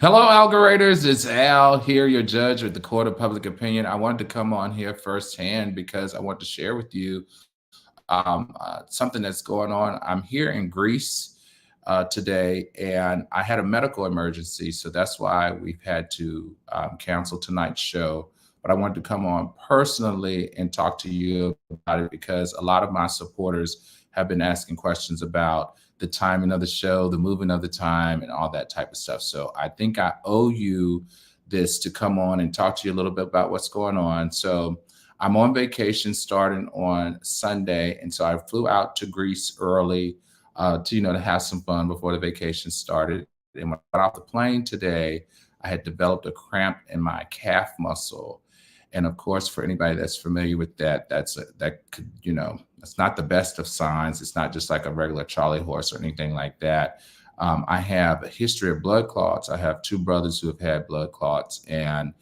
Hello, algoriters. It's Al here, your judge with the Court of Public Opinion. I wanted to come on here firsthand because I want to share with you something that's going on. I'm here in Greece today, and I had a medical emergency, so that's why we've had to cancel tonight's show. But I wanted to come on personally and talk to you about it because a lot of my supporters have been asking questions about the timing of the show, the moving of the time, and all that type of stuff. So I think I owe you this to come on and talk to you a little bit about what's going on. So I'm on vacation starting on Sunday, and so I flew out to Greece early to have some fun before the vacation started. And when I got off the plane today, I had developed a cramp in my calf muscle. And of course, for anybody that's familiar with that, that could, it's not the best of signs. It's not just like a regular Charlie horse or anything like that. I have a history of blood clots. I have two brothers who have had blood clots, and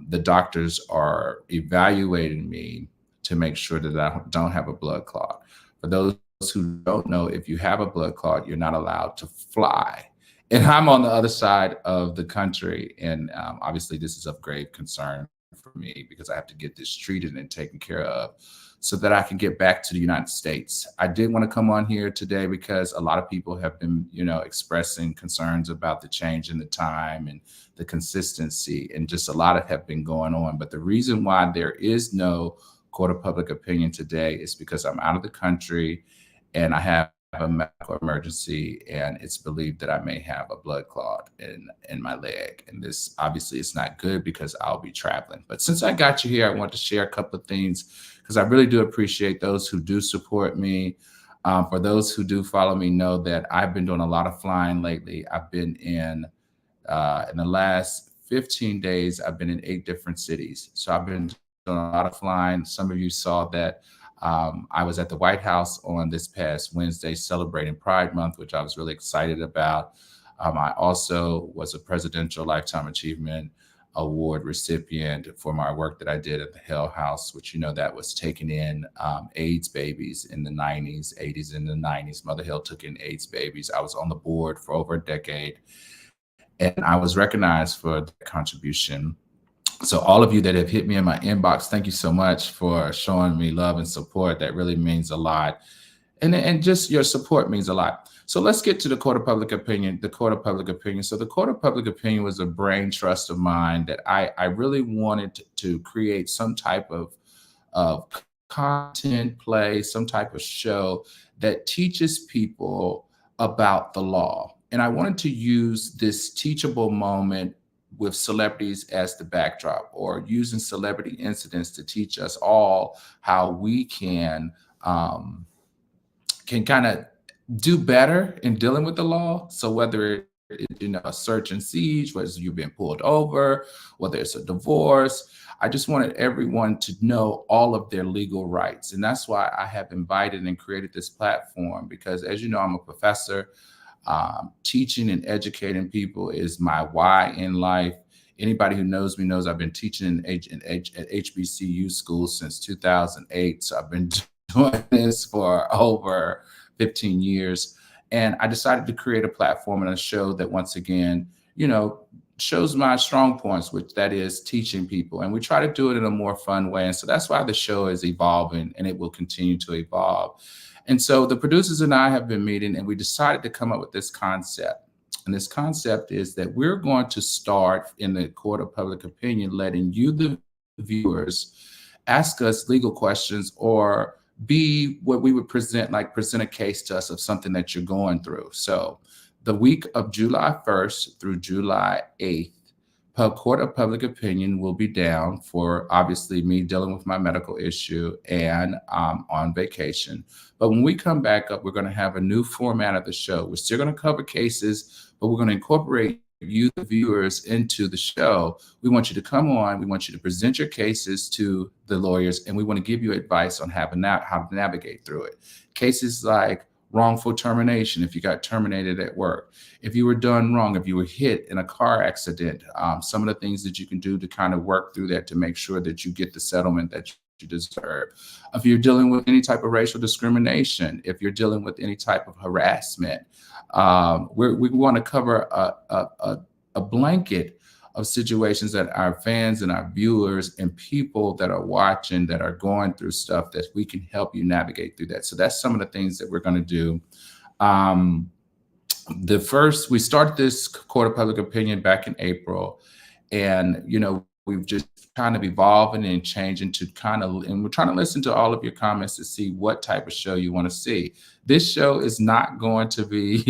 the doctors are evaluating me to make sure that I don't have a blood clot. For those who don't know, if you have a blood clot, you're not allowed to fly. And I'm on the other side of the country, and obviously this is of grave concern for me because I have to get this treated and taken care of so that I can get back to the United States. I did want to come on here today because a lot of people have been, expressing concerns about the change in the time and the consistency, and just a lot of have been going on. But the reason why there is no court of public opinion today is because I'm out of the country and I have a medical emergency, and it's believed that I may have a blood clot in my leg. And this obviously is not good because I'll be traveling. But since I got you here, I want to share a couple of things because I really do appreciate those who do support me. For those who do follow me, know that I've been doing a lot of flying lately. I've been in the last 15 days, I've been in 8 different cities. So I've been doing a lot of flying. Some of you saw that I was at the White House on this past Wednesday celebrating Pride Month, which I was really excited about. I also was a Presidential Lifetime Achievement Award recipient for my work that I did at the Hell House, which that was taking in AIDS babies in the 90s, 80s, and the 90s. Mother Hill took in AIDS babies. I was on the board for over a decade, and I was recognized for that contribution. So all of you that have hit me in my inbox, thank you so much for showing me love and support. That really means a lot. And just your support means a lot. So let's get to the Court of Public Opinion, the Court of Public Opinion. So the Court of Public Opinion was a brain trust of mine that I really wanted to create some type of content play, some type of show that teaches people about the law. And I wanted to use this teachable moment with celebrities as the backdrop, or using celebrity incidents to teach us all how we can kind of do better in dealing with the law. So whether it's a search and siege, whether you've been pulled over, whether it's a divorce, I just wanted everyone to know all of their legal rights. And that's why I have invited and created this platform, because as you know, I'm a professor. Teaching and educating people is my why in life. Anybody who knows me knows I've been teaching at HBCU schools since 2008. So I've been doing this for over 15 years. And I decided to create a platform and a show that, once again, shows my strong points, which that is teaching people. And we try to do it in a more fun way. And so that's why the show is evolving, and it will continue to evolve. And so the producers and I have been meeting, and we decided to come up with this concept. And this concept is that we're going to start in the Court of Public Opinion, letting you, the viewers, ask us legal questions, or be what we would present a case to us of something that you're going through. So the week of July 1st through July 8th, Court of Public Opinion will be down for, obviously, me dealing with my medical issue and on vacation. But when we come back up, we're going to have a new format of the show. We're still going to cover cases, but we're going to incorporate you, the viewers, into the show. We want you to come on. We want you to present your cases to the lawyers, and we want to give you advice on how to navigate through it. Cases like wrongful termination, if you got terminated at work, if you were done wrong, if you were hit in a car accident, some of the things that you can do to kind of work through that to make sure that you get the settlement that you deserve. If you're dealing with any type of racial discrimination, if you're dealing with any type of harassment, we want to cover a blanket of situations that our fans and our viewers and people that are watching that are going through stuff that we can help you navigate through that. So that's some of the things that we're going to do. Um, we started this court of public opinion back in April, and we've just kind of evolving and changing to and we're trying to listen to all of your comments to see what type of show you want to see. This show is not going to be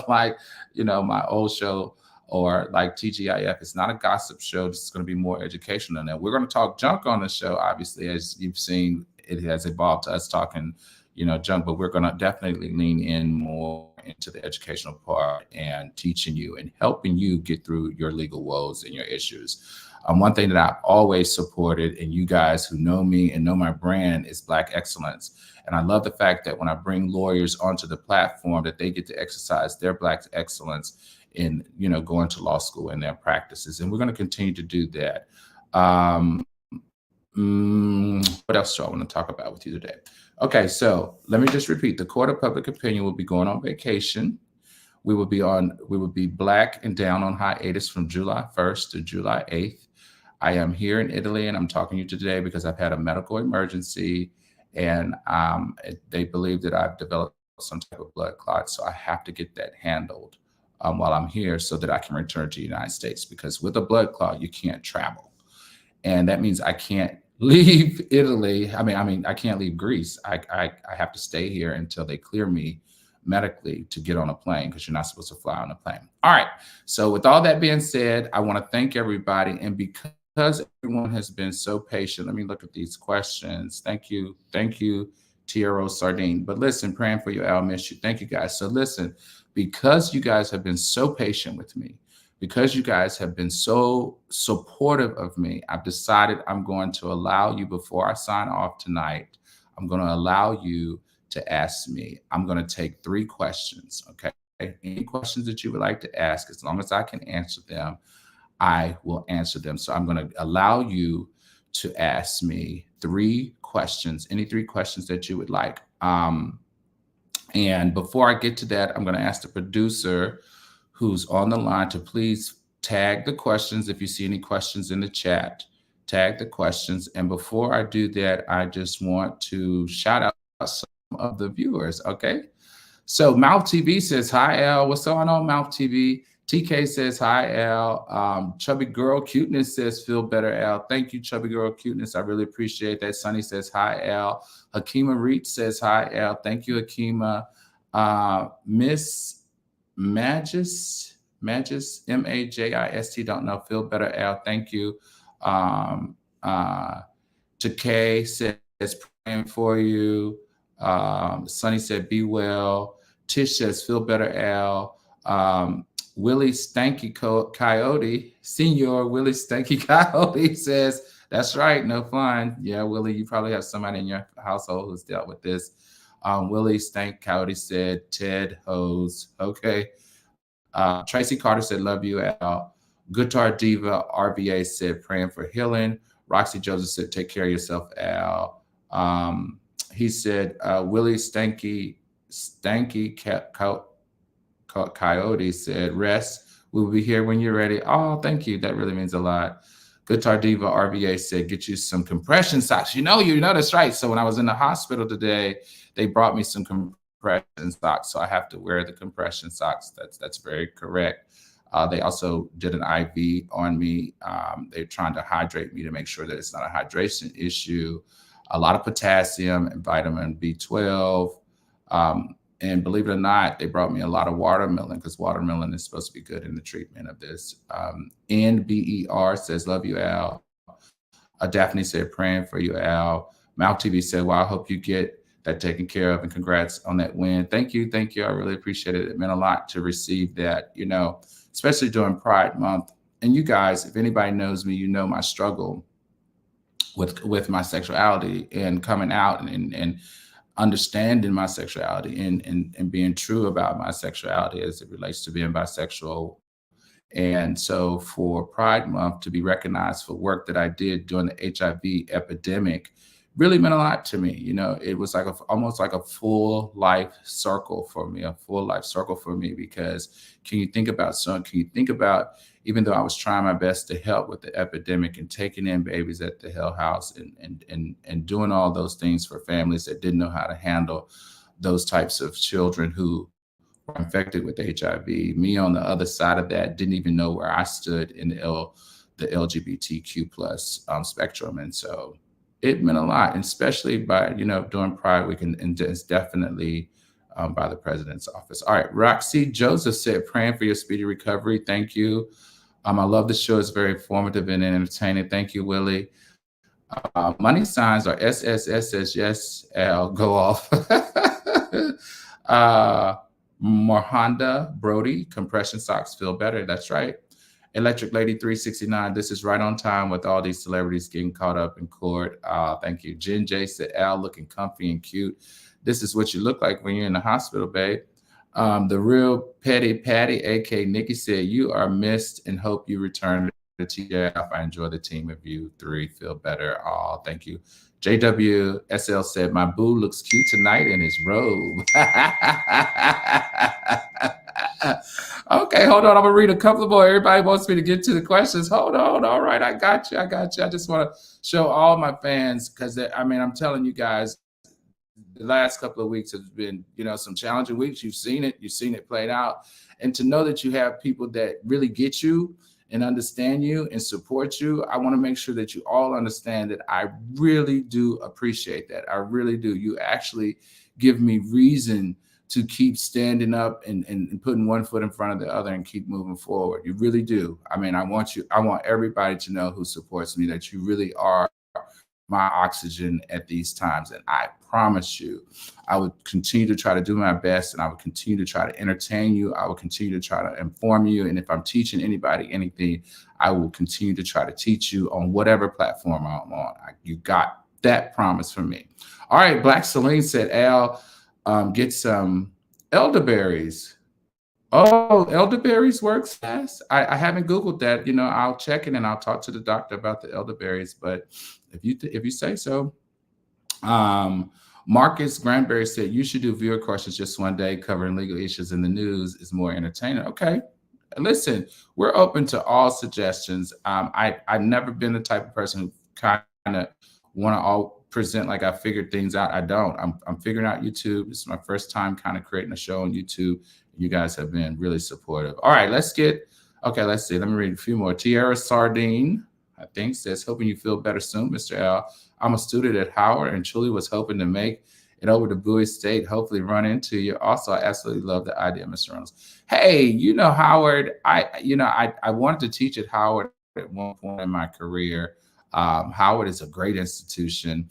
like my old show or like TGIF. It's not a gossip show. This is going to be more educational than that. We're going to talk junk on the show. Obviously, as you've seen, it has evolved to us talking junk, but we're going to definitely lean in more into the educational part and teaching you and helping you get through your legal woes and your issues. One thing that I've always supported, and you guys who know me and know my brand, is Black excellence. And I love the fact that when I bring lawyers onto the platform, that they get to exercise their Black excellence in going to law school and their practices. And we're going to continue to do that. What else do I want to talk about with you today? Okay, so let me just repeat. The Court of Public Opinion will be going on vacation. We will be Black and down on hiatus from July 1st to July 8th. I am here in Italy, and I'm talking to you today because I've had a medical emergency, and they believe that I've developed some type of blood clot, so I have to get that handled while I'm here so that I can return to the United States, because with a blood clot, you can't travel. And that means I can't leave Italy. I mean, I can't leave Greece. I have to stay here until they clear me medically to get on a plane, because you're not supposed to fly on a plane. All right. So with all that being said, I want to thank everybody. And because everyone has been so patient, let me look at these questions. Thank you. Thank you, Tierro Sardine. But listen, praying for you, I'll miss you. Thank you, guys. So listen, because you guys have been so patient with me, because you guys have been so supportive of me, I've decided I'm going to allow you, before I sign off tonight, I'm going to allow you to ask me. I'm going to take 3 questions, okay? Any questions that you would like to ask, as long as I can answer them, I will answer them. So I'm going to allow you to ask me 3 questions, any 3 questions that you would like. And before I get to that, I'm going to ask the producer who's on the line to please tag the questions. If you see any questions in the chat, tag the questions. And before I do that, I just want to shout out some of the viewers, okay? So Mouth TV says, hi, Al. What's going on, Mouth TV? TK says, hi, Al. Chubby Girl Cuteness says, feel better, Al. Thank you, Chubby Girl Cuteness. I really appreciate that. Sunny says, hi, Al. Hakima Reach says, hi, Al. Thank you, Hakima. Miss Magis, M-A-J-I-S-T, don't know, feel better, Al. Thank you. Takay says, praying for you. Sunny said, be well. Tish says, feel better, Al. Willie Stanky Coyote, Senior Willie Stanky Coyote says, that's right, no fun. Yeah, Willie, you probably have somebody in your household who's dealt with this. Willie Stank Coyote said, Ted Hose. Okay. Tracy Carter said, love you, Al. Guitar Diva RBA said, praying for healing. Roxy Joseph said, take care of yourself, Al. He said, Willie Stanky Coyote said, rest. We'll be here when you're ready. Oh, thank you. That really means a lot. Guitar Diva RBA said, get you some compression socks. You know that's right. So when I was in the hospital today, they brought me some compression socks. So I have to wear the compression socks. That's very correct. They also did an IV on me. They're trying to hydrate me to make sure that it's not a hydration issue. A lot of potassium and vitamin B12. And believe it or not, they brought me a lot of watermelon, because watermelon is supposed to be good in the treatment of this. NBER says, love you, Al. Daphne said, praying for you, Al. Mouth TV said, well, I hope you get that taken care of, and congrats on that win. Thank you. Thank you. I really appreciate it. It meant a lot to receive that, especially during Pride Month. And you guys, if anybody knows me, you know my struggle with my sexuality and coming out and understanding my sexuality and being true about my sexuality as it relates to being bisexual. And so for Pride Month to be recognized for work that I did during the HIV epidemic really meant a lot to me. It was like almost like a full life circle for me, because can you think about, even though I was trying my best to help with the epidemic and taking in babies at the Hell House and doing all those things for families that didn't know how to handle those types of children who were infected with HIV. Me on the other side of that didn't even know where I stood in the LGBTQ plus spectrum, and so it meant a lot, and especially by during Pride Week, and it's definitely by the president's office. All right, Roxy Joseph said, "Praying for your speedy recovery." Thank you. I love the show. It's very informative and entertaining. Thank you, Willie. Money signs are SSS says yes, L, go off. uh, Mohanda Brody, compression socks feel better. That's right. Electric Lady 369, this is right on time with all these celebrities getting caught up in court. Thank you. Jen J said, Al looking comfy and cute. This is what you look like when you're in the hospital, babe. The real Petty Patty, aka Nikki, said, you are missed and hope you return to TJF. I enjoy the team of you three. Feel better. Oh, thank you. JWSL said, my boo looks cute tonight in his robe. Okay, hold on. I'm going to read a couple more. Everybody wants me to get to the questions. Hold on. All right, I got you. I just want to show all my fans, because, I'm telling you guys, the last couple of weeks have been, some challenging weeks. You've seen it played out. And to know that you have people that really get you and understand you and support you, I want to make sure that you all understand that I really do appreciate that. I really do. You actually give me reason to keep standing up and putting one foot in front of the other and keep moving forward. You really do. I want everybody to know who supports me that you really are my oxygen at these times. And I promise you, I would continue to try to do my best, and I would continue to try to entertain you. I will continue to try to inform you. And if I'm teaching anybody anything, I will continue to try to teach you on whatever platform I'm on. You got that promise from me. All right, Black Celine said, Al, get some elderberries. Oh, elderberries works fast. I haven't Googled that. I'll check it and I'll talk to the doctor about the elderberries. But if you say so. Marcus Granberry said, you should do viewer questions just one day covering legal issues in the news is more entertaining. Okay. Listen, we're open to all suggestions. I've never been the type of person who kind of want to all present like I figured things out. I don't. I'm figuring out YouTube. This is my first time kind of creating a show on YouTube. You guys have been really supportive. All right, let's see. Let me read a few more. Tierra Sardine, I think, says, hoping you feel better soon, Mr. L. I'm a student at Howard and truly was hoping to make it over to Bowie State, hopefully run into you. Also, I absolutely love the idea, Mr. Reynolds. Hey, Howard, I wanted to teach at Howard at one point in my career. Howard is a great institution,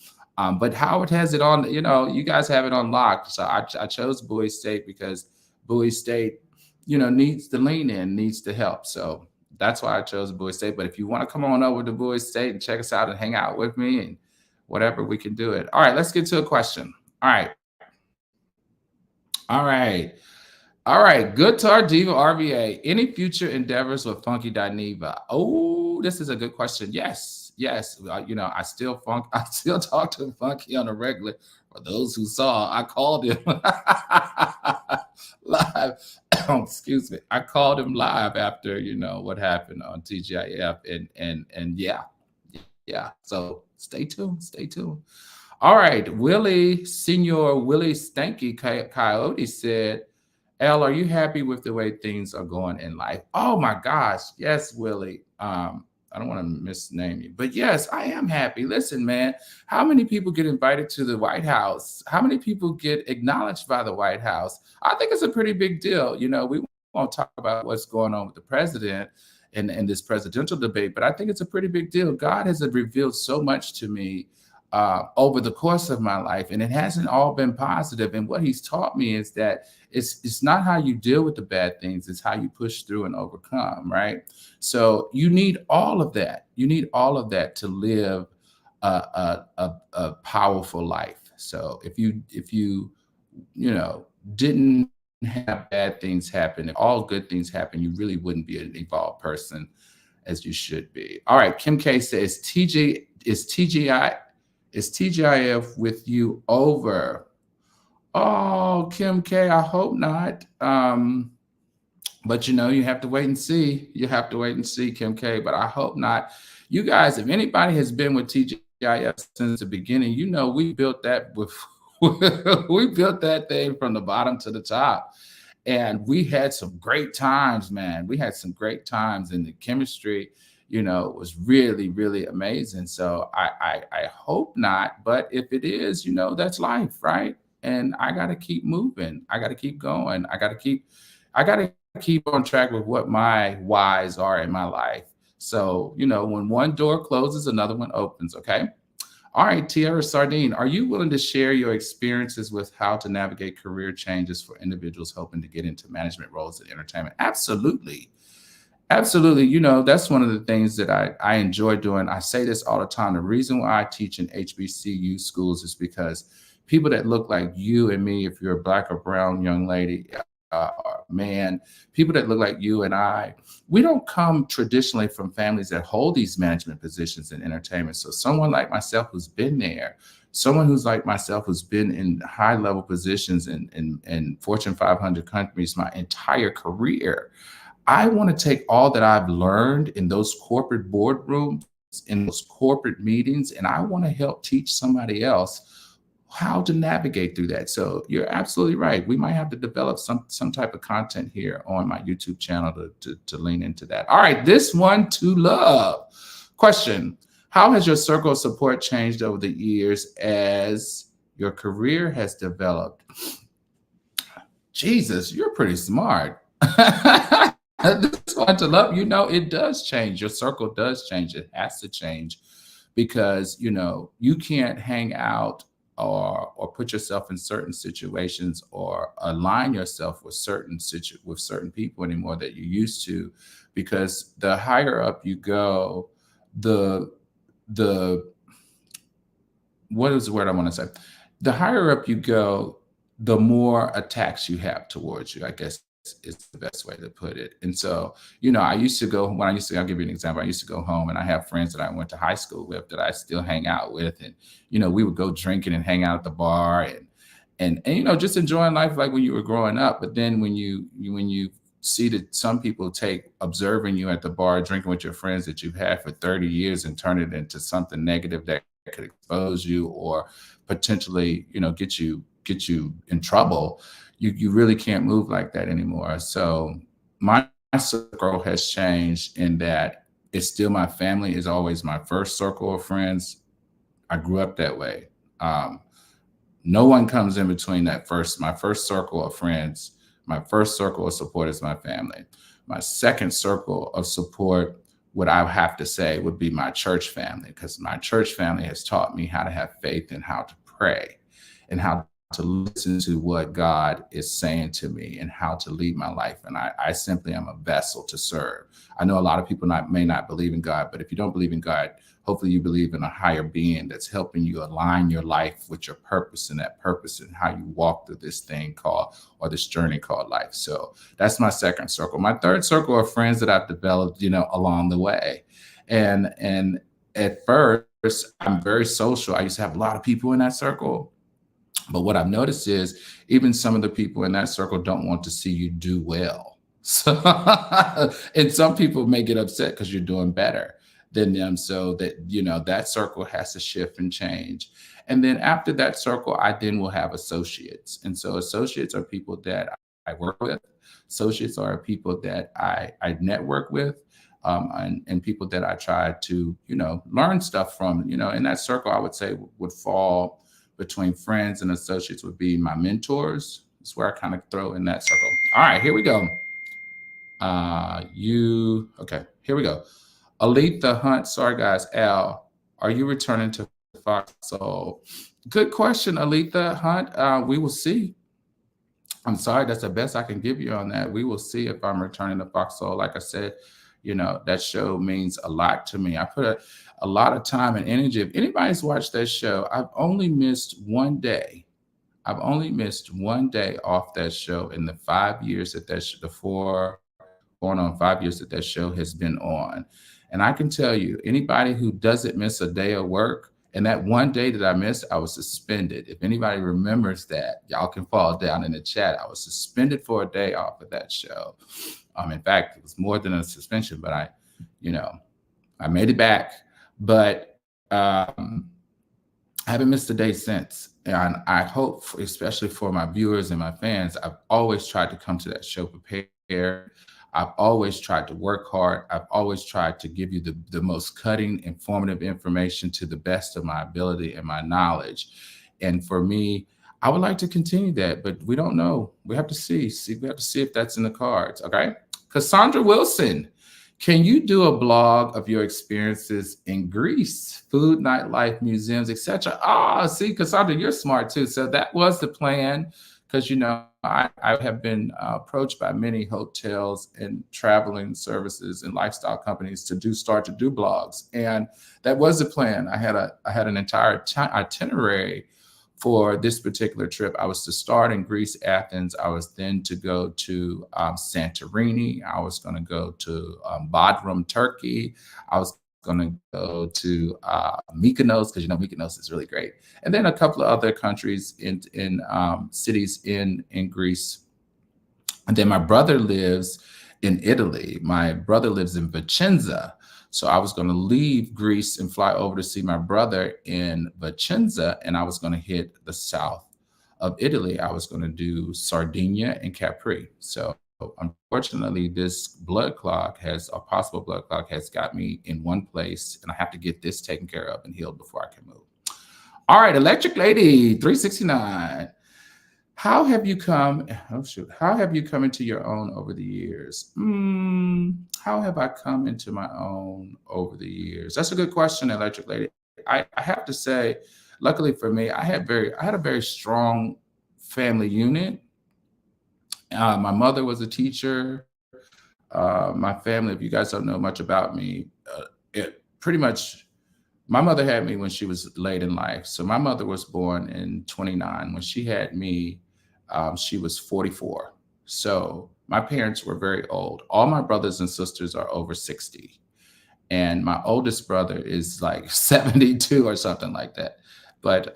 but Howard has it on, you guys have it on lock. So I chose Bowie State because Bowie State, needs to lean in, needs to help. So that's why I chose Bowie State. But if you want to come on over to Bowie State and check us out and hang out with me and whatever, we can do it. All right, let's get to a question. All right. Good Tar Diva RVA. Any future endeavors with Funky Dineva? Oh, this is a good question. Yes. I still talk to Funky on a regular. For those who saw, I called him live. Excuse me. I called him live after what happened on TGIF, and yeah. So stay tuned. All right, Senior Willie Stanky Coyote said, Al, are you happy with the way things are going in life? Oh my gosh, yes, Willie. I don't want to misname you, but yes, I am happy. Listen, man, how many people get invited to the White House? How many people get acknowledged by the White House? I think it's a pretty big deal. We won't talk about what's going on with the president and this presidential debate, but I think it's a pretty big deal. God has revealed so much to me over the course of my life, and it hasn't all been positive. And what he's taught me is that it's not how you deal with the bad things, it's how you push through and overcome, right? So you need all of that. You need all of that to live a powerful life. So if you didn't have bad things happen, if all good things happen, you really wouldn't be an evolved person as you should be. All right, Kim K says, is TGI Is TGIF with you over? Oh, Kim K, I hope not. But you have to wait and see. You have to wait and see, Kim K. But I hope not. You guys, if anybody has been with TGIF since the beginning, we built that with we built that thing from the bottom to the top. And we had some great times, man. We had some great times, and the chemistry, was really, really amazing. So I hope not, but if it is, that's life, right? And I got to keep moving. I got to keep going. I got to keep on track with what my whys are in my life. So, when one door closes, another one opens. Okay. All right, Tierra Sardine, are you willing to share your experiences with how to navigate career changes for individuals hoping to get into management roles in entertainment? Absolutely. Absolutely. That's one of the things that I enjoy doing. I say this all the time. The reason why I teach in HBCU schools is because people that look like you and me, if you're a black or brown young lady, or man, people that look like you and we don't come traditionally from families that hold these management positions in entertainment. So someone like myself who's been there, someone who's like myself who's been in high level positions in Fortune 500 companies my entire career, I want to take all that I've learned in those corporate boardrooms, in those corporate meetings, and I want to help teach somebody else how to navigate through that. So you're absolutely right. We might have to develop some type of content here on my YouTube channel to lean into that. All right, this one to love. Question: how has your circle of support changed over the years as your career has developed? Jesus, you're pretty smart. This one to love, it does change. Your circle does change. It has to change because you can't hang out or put yourself in certain situations or align yourself with certain people anymore that you used to, because the higher up you go, the the what is the word I want to say? The higher up you go, the more attacks you have towards you, I guess is the best way to put it. And so, I used to go when I used to, I'll give you an example. I used to go home and I have friends that I went to high school with that I still hang out with. And, we would go drinking and hang out at the bar and just enjoying life like when you were growing up. But then when you see that some people take observing you at the bar drinking with your friends that you've had for 30 years and turn it into something negative that could expose you or potentially, get you in trouble, you really can't move like that anymore. So my circle has changed in that it's still my family is always my first circle of friends. I grew up that way. No one comes in between my first circle of friends, my first circle of support is my family. My second circle of support, what I have to say, would be my church family, because my church family has taught me how to have faith and how to pray and how to listen to what God is saying to me and how to lead my life. And I simply am a vessel to serve. I know a lot of people may not believe in God, but if you don't believe in God, hopefully you believe in a higher being that's helping you align your life with your purpose, and that purpose and how you walk through this thing called, or this journey called life. So that's my second circle. My third circle are friends that I've developed, along the way. And at first, I'm very social. I used to have a lot of people in that circle. But what I've noticed is even some of the people in that circle don't want to see you do well. So, and some people may get upset because you're doing better than them. So that circle has to shift and change. And then after that circle, I then will have associates. And so associates are people that I work with. Associates are people that I network with. And people that I try to, learn stuff from, in that circle, I would say would fall between friends and associates would be my mentors. That's where I kind of throw in that circle. All right, here we go. Okay, here we go. Aletha Hunt, sorry guys, Al, are you returning to Foxhole? Good question, Aletha Hunt. We will see. I'm sorry, that's the best I can give you on that. We will see if I'm returning to Foxhole. Like I said, that show means a lot to me. I put a lot of time and energy. If anybody's watched that show, I've only missed one day. I've only missed one day off that show in the 5 years that the 5 years that show has been on. And I can tell you, anybody who doesn't miss a day of work And that one day that I missed, I was suspended. If anybody remembers that, y'all can fall down in the chat. I was suspended for a day off of that show. In fact, it was more than a suspension, but you know, I made it back. But I haven't missed a day since. And I hope, especially for my viewers and my fans, I've always tried to come to that show prepared. I've always tried to work hard. I've always tried to give you the most cutting, informative information to the best of my ability and my knowledge. And for me, I would like to continue that, but we don't know. We have to see. We have to see if that's in the cards. Okay. Cassandra Wilson, can you do a blog of your experiences in Greece, food, nightlife, museums, etc.? Ah, see, Cassandra, you're smart too. So that was the plan, because I have been approached by many hotels and traveling services and lifestyle companies to start to do blogs, and that was the plan. I had an entire itinerary for this particular trip. I was to start in Greece, Athens. I was then to go to Santorini. I was going to go to Bodrum, Turkey. I was going to go to Mykonos, because Mykonos is really great, and then a couple of other countries in cities in Greece. And then my brother lives in Italy. My brother lives in Vicenza. So I was going to leave Greece and fly over to see my brother in Vicenza, and I was going to hit the south of Italy. I was going to do Sardinia and Capri. So unfortunately, this possible blood clot has got me in one place, and I have to get this taken care of and healed before I can move. All right, Electric Lady 369. How have you come into your own over the years? How have I come into my own over the years? That's a good question, Electric Lady. I have to say, luckily for me, I had a very strong family unit. My mother was a teacher. My family, if you guys don't know much about me, my mother had me when she was late in life. So my mother was born in 29. When she had me, she was 44. So my parents were very old. All my brothers and sisters are over 60. And my oldest brother is like 72 or something like that. But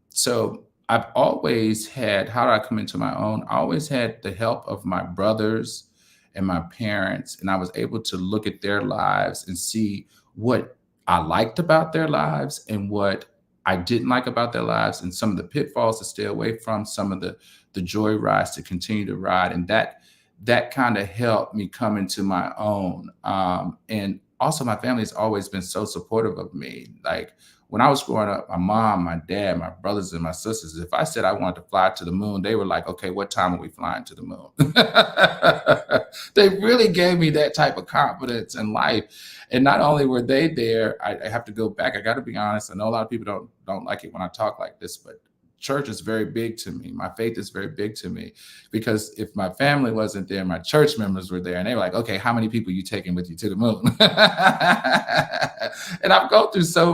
so I've always had, how did I come into my own? I always had the help of my brothers and my parents. And I was able to look at their lives and see what I liked about their lives and what I didn't like about their lives, and some of the pitfalls to stay away from, some of the joy rides to continue to ride. And that kind of helped me come into my own. And also my family has always been so supportive of me. Like when I was growing up, my mom, my dad, my brothers and my sisters, if I said I wanted to fly to the moon, they were like, okay, what time are we flying to the moon? They really gave me that type of confidence in life. And not only were they there, I have to go back. I got to be honest. I know a lot of people don't like it when I talk like this, but church is very big to me. My faith is very big to me, because if my family wasn't there, my church members were there, and they were like, okay, how many people are you taking with you to the moon? And I've gone through so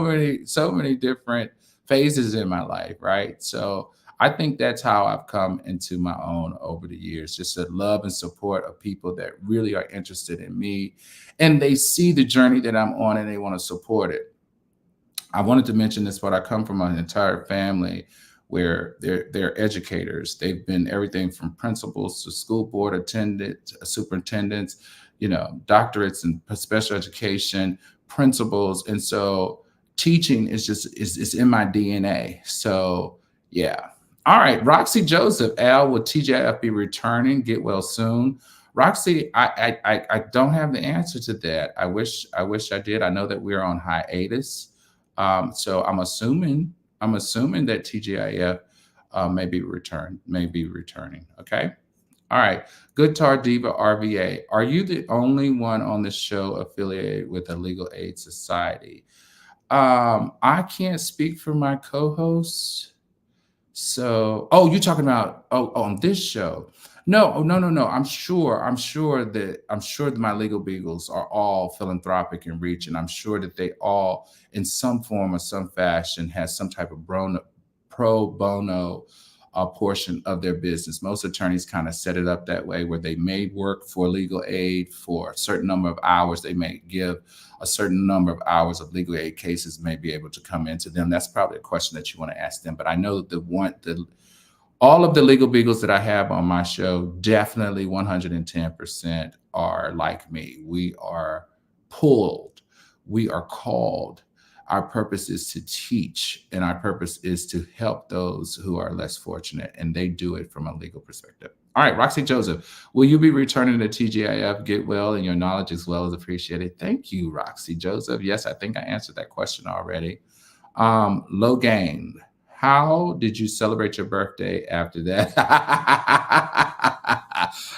many different phases in my life, right? So I think that's how I've come into my own over the years, just the love and support of people that really are interested in me, and they see the journey that I'm on and they want to support it. I wanted to mention this, but I come from an entire family where they're educators. They've been everything from principals to school board attendants, superintendents, doctorates in special education, principals. And so teaching is in my DNA. So yeah. All right, Roxy Joseph, Al, will TJF be returning? Get well soon. Roxy, I don't have the answer to that. I wish I did. I know that we're on hiatus. So I'm assuming that TGIF may be returning. Okay. All right. Good Tar Diva RVA. Are you the only one on this show affiliated with a legal aid society? I can't speak for my co-hosts. So, you're talking about on this show. No. I'm sure that my legal beagles are all philanthropic in reach, and I'm sure that they all, in some form or some fashion, has some type of pro bono a portion of their business. Most attorneys kind of set it up that way where they may work for legal aid for a certain number of hours. They may give a certain number of hours of legal aid cases may be able to come into them. That's probably a question that you want to ask them. But I know all of the legal beagles that I have on my show, definitely 110% are like me. We are pulled. We are called. Our purpose is to teach, and our purpose is to help those who are less fortunate, and they do it from a legal perspective. All right, Roxy Joseph, will you be returning to TGIF? Get well, and your knowledge as well is appreciated. Thank you, Roxy Joseph. Yes, I think I answered that question already. Logain, how did you celebrate your birthday after that?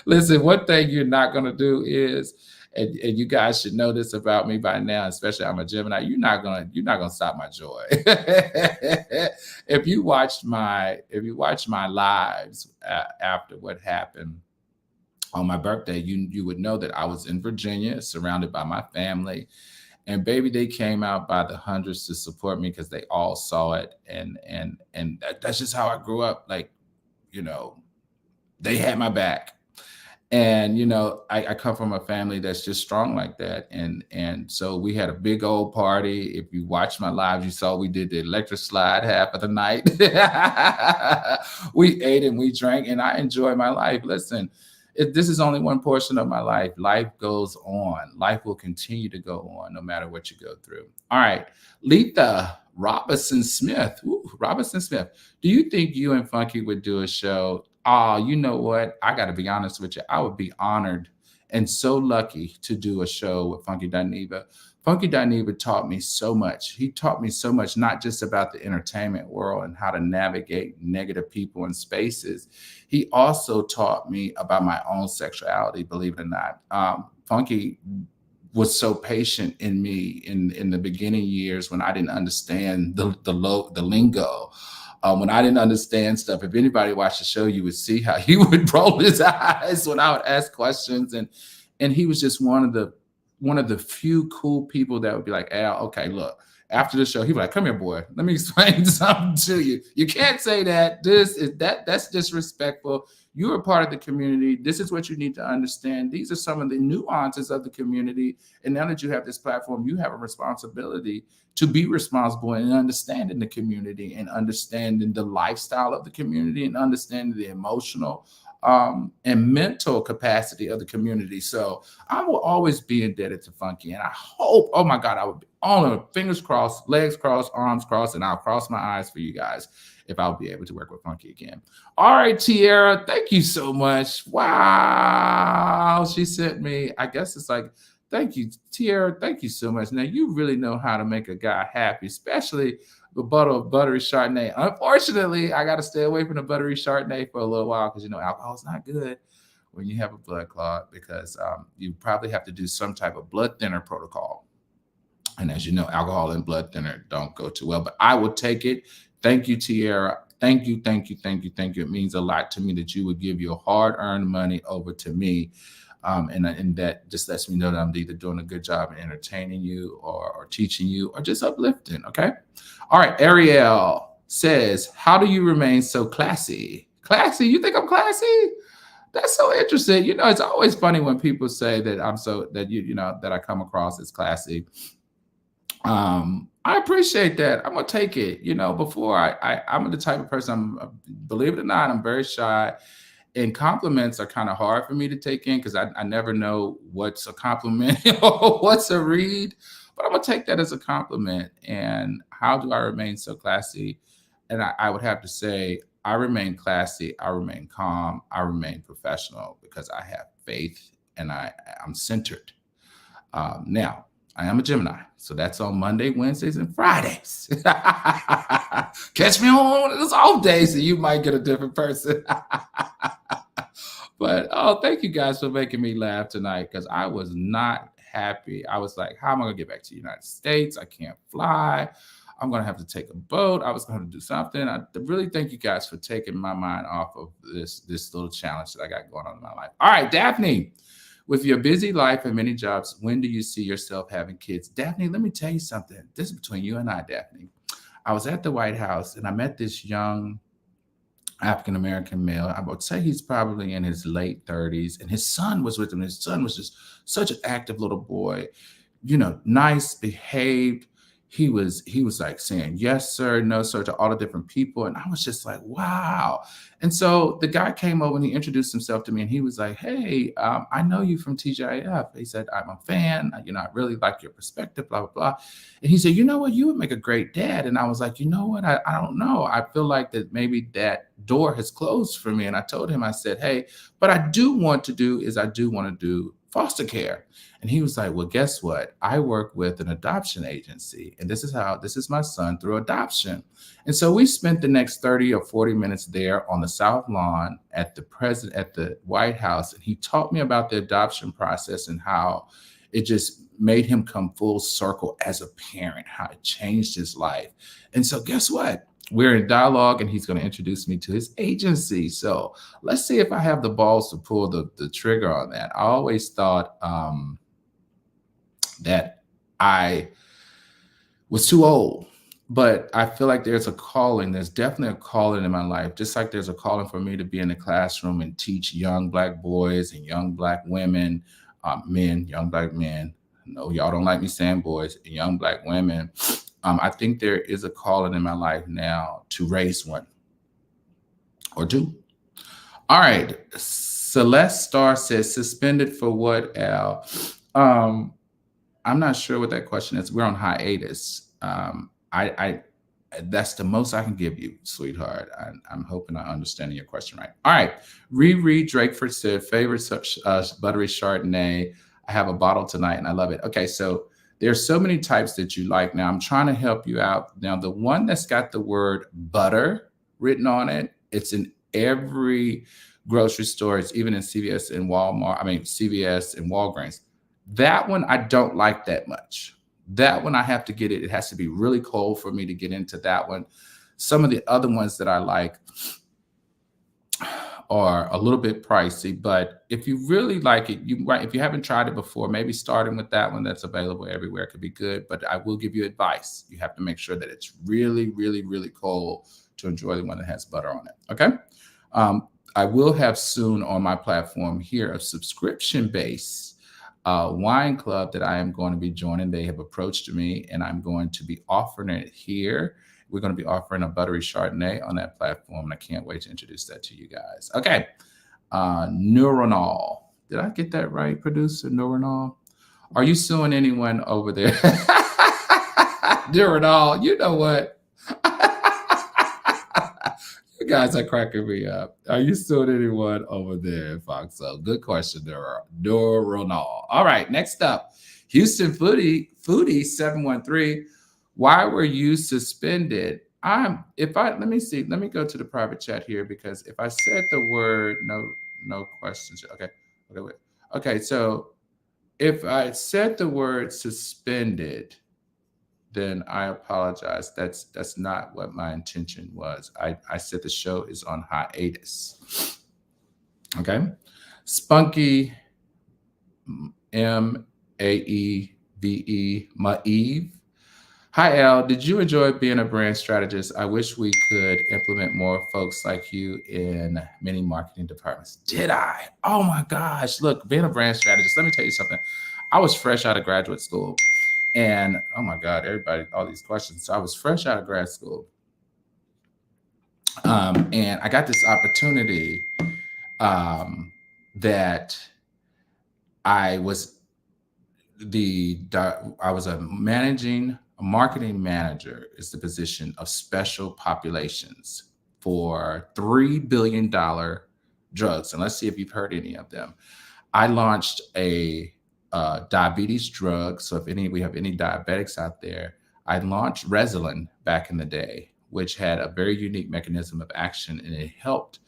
Listen, one thing you're not going to do is, and you guys should know this about me by now, especially I'm a Gemini, you're not gonna stop my joy. If you watched my lives after what happened on my birthday, you would know that I was in Virginia, surrounded by my family. And baby, they came out by the hundreds to support me because they all saw it. And that's just how I grew up. Like, they had my back. And, I come from a family that's just strong like that. And so we had a big old party. If you watch my lives, you saw we did the electric slide half of the night. We ate and we drank, and I enjoy my life. Listen, this is only one portion of my life. Life goes on. Life will continue to go on no matter what you go through. All right. Letha Robinson Smith. Ooh, Robinson Smith. Do you think you and Funky would do a show? Oh, you know what? I got to be honest with you. I would be honored and so lucky to do a show with Funky Dineva. Funky Dineva taught me so much. He taught me so much, not just about the entertainment world and how to navigate negative people and spaces. He also taught me about my own sexuality, believe it or not. Funky was so patient in me in the beginning years when I didn't understand the lingo. When I didn't understand stuff, if anybody watched the show, you would see how he would roll his eyes when I would ask questions. And he was just one of the few cool people that would be like, Al, okay, look, after the show, he'd be like, come here, boy, let me explain something to you. You can't say that. That's disrespectful. You're a part of the community. This is what you need to understand. These are some of the nuances of the community. And now that you have this platform, you have a responsibility to be responsible and understanding the community and understanding the lifestyle of the community and understanding the emotional and mental capacity of the community. So I will always be indebted to Funky. And I hope, oh my God, I would be on fingers crossed, legs crossed, arms crossed, and I'll cross my eyes for you guys if I'll be able to work with Funky again. All right, Tierra, thank you so much. Wow. She sent me, I guess it's like, thank you, Tierra. Thank you so much. Now, you really know how to make a guy happy, especially the bottle of buttery Chardonnay. Unfortunately, I got to stay away from the buttery Chardonnay for a little while because, alcohol is not good when you have a blood clot because you probably have to do some type of blood thinner protocol. And as you know, alcohol and blood thinner don't go too well, but I will take it. Thank you, Tierra. Thank you, thank you, thank you, thank you. It means a lot to me that you would give your hard-earned money over to me. And that just lets me know that I'm either doing a good job in entertaining you or teaching you or just uplifting, okay? All right, Ariel says, how do you remain so classy? Classy? You think I'm classy? That's so interesting. It's always funny when people say that that I come across as classy. I appreciate that. I'm gonna take it. Before I'm the type of person. Believe it or not, I'm very shy, and compliments are kind of hard for me to take in because I never know what's a compliment or what's a read. But I'm gonna take that as a compliment. And how do I remain so classy? And I would have to say I remain classy. I remain calm. I remain professional because I have faith and I'm centered. Now, I am a Gemini, so that's on Monday, Wednesdays, and Fridays. Catch me on one of those off days, and you might get a different person. But, thank you guys for making me laugh tonight because I was not happy. I was like, how am I going to get back to the United States? I can't fly. I'm going to have to take a boat. I was going to do something. I really thank you guys for taking my mind off of this little challenge that I got going on in my life. All right, Daphne. With your busy life and many jobs, when do you see yourself having kids? Daphne, let me tell you something. This is between you and I, Daphne. I was at the White House and I met this young African American male. I would say he's probably in his late 30s, and his son was with him. His son was just such an active little boy, nice behaved. He was like saying yes sir, no sir to all the different people, and I was just like, wow. And so the guy came over and he introduced himself to me, and he was like, hey, I know you from TGIF. He said, I'm a fan. I really like your perspective, blah blah blah. And he said, you know what, you would make a great dad. And I was like, you know what, I don't know. I feel like that maybe that door has closed for me. And I told him, I said, hey, but I do want to do foster care. And he was like, well, guess what? I work with an adoption agency, and this is my son through adoption. And so we spent the next 30 or 40 minutes there on the South Lawn at the White House. And he taught me about the adoption process and how it just made him come full circle as a parent, how it changed his life. And so guess what? We're in dialogue, and he's going to introduce me to his agency. So let's see if I have the balls to pull the trigger on that. I always thought that I was too old, but I feel like there's a calling. There's definitely a calling in my life, just like there's a calling for me to be in the classroom and teach young Black boys and young Black women, young Black men. No, y'all don't like me saying boys and young Black women. I think there is a calling in my life now to raise one or two. All right. Celeste Star says, suspended for what, Al? I'm not sure what that question is. We're on hiatus. I that's the most I can give you, sweetheart. I'm hoping I'm understanding your question right. All right. Riri Drakeford said, favorite buttery Chardonnay. I have a bottle tonight and I love it. Okay, so there's so many types that you like. Now I'm trying to help you out. Now the one that's got the word butter written on it, it's in every grocery store. It's even in CVS and Walmart. I mean CVS and Walgreens. That one I don't like that much. That one I have to get it. It has to be really cold for me to get into that one. Some of the other ones that I like are a little bit pricey, but if you really like it, if you haven't tried it before, maybe starting with that one that's available everywhere could be good. But I will give you advice. You have to make sure that it's really, really, really cold to enjoy the one that has butter on it. Okay. I will have soon on my platform here a subscription-based wine club that I am going to be joining. They have approached me, and I'm going to be offering it here. We're going to be offering a buttery Chardonnay on that platform, and I can't wait to introduce that to you guys. Okay. Neuronal. Did I get that right, producer? Neuronal? Are you suing anyone over there? Neuronal, you know what? You guys are cracking me up. Are you suing anyone over there in Foxo? Good question, Neuronal. All right, next up, Houston Foodie 713. Why were you suspended? Let me see. Let me go to the private chat here, because if I said the word no questions. Okay. Wait. Okay, so if I said the word suspended, then I apologize. That's not what my intention was. I said the show is on hiatus. Okay. Spunky Maeve. Hi, Al. Did you enjoy being a brand strategist? I wish we could implement more folks like you in many marketing departments. Did I? Oh my gosh. Look, being a brand strategist, let me tell you something. I was fresh out of graduate school. And oh my God, everybody, all these questions. So I was fresh out of grad school. And I got this opportunity that I was a marketing manager is the position of special populations for $3 billion drugs. And let's see if you've heard any of them. I launched a diabetes drug. So if we have any diabetics out there, I launched Resolin back in the day, which had a very unique mechanism of action, and it helped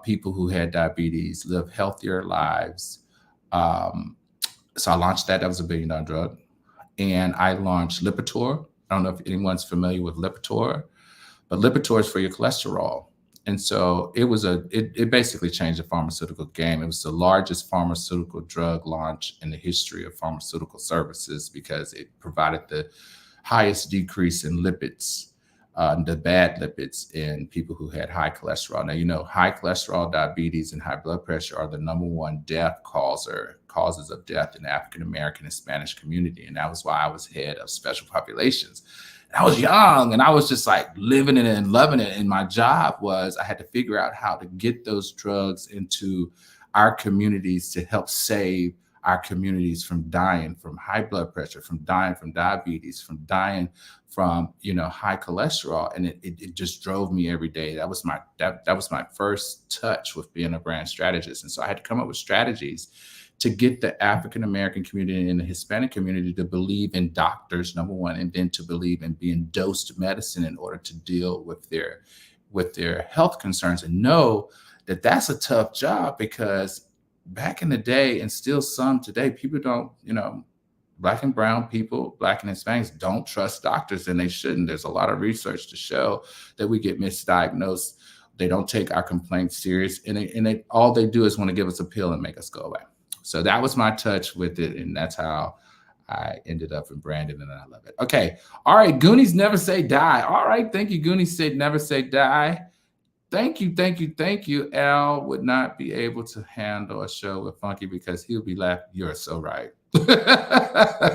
people who had diabetes live healthier lives. So I launched that. That was $1 billion drug. And I launched Lipitor. I don't know if anyone's familiar with Lipitor, but Lipitor is for your cholesterol. And so it basically changed the pharmaceutical game. It was the largest pharmaceutical drug launch in the history of pharmaceutical services, because it provided the highest decrease in lipids the bad lipids in people who had high cholesterol. Now, you know, high cholesterol, diabetes, and high blood pressure are the number one causes of death in the African American and Spanish community. And that was why I was head of special populations. And I was young and I was just like living it and loving it. And my job was I had to figure out how to get those drugs into our communities to help save our communities from dying from high blood pressure, from dying from diabetes, from dying from, you know, high cholesterol. And it just drove me every day. That was my first touch with being a brand strategist. And so I had to come up with strategies to get the African American community and the Hispanic community to believe in doctors, number one, and then to believe in being dosed medicine in order to deal with their health concerns, and know that that's a tough job, because back in the day, and still some today, people don't, you know, Black and brown people, Black and Hispanics don't trust doctors, and they shouldn't. There's a lot of research to show that we get misdiagnosed. They don't take our complaints serious, and all they do is want to give us a pill and make us go away. So that was my touch with it, and that's how I ended up in Brandon, and I love it. Okay. All right. Goonies never say die. All right. Thank you. Goonies said never say die. Thank you, thank you, thank you. Al would not be able to handle a show with Funky because he'll be laughing. You're so right.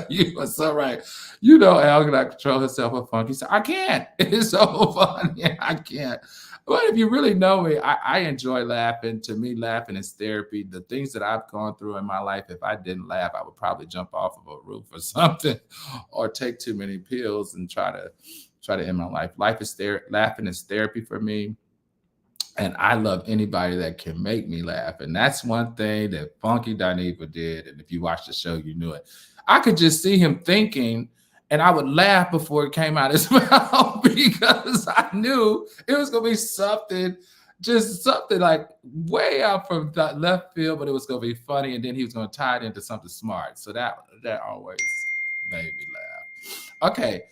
You are so right. You know, Al cannot control herself with Funky. So I can't. It's so funny. I can't. But if you really know me, I enjoy laughing. To me, laughing is therapy. The things that I've gone through in my life, if I didn't laugh, I would probably jump off of a roof or something, or take too many pills and try to end my life. Laughing is therapy for me. And I love anybody that can make me laugh. And that's one thing that Funky Dineva did. And if you watch the show, you knew it. I could just see him thinking, and I would laugh before it came out of his mouth, because I knew it was going to be something, just something like way out from that left field, but it was going to be funny. And then he was going to tie it into something smart. So that always made me laugh. Okay,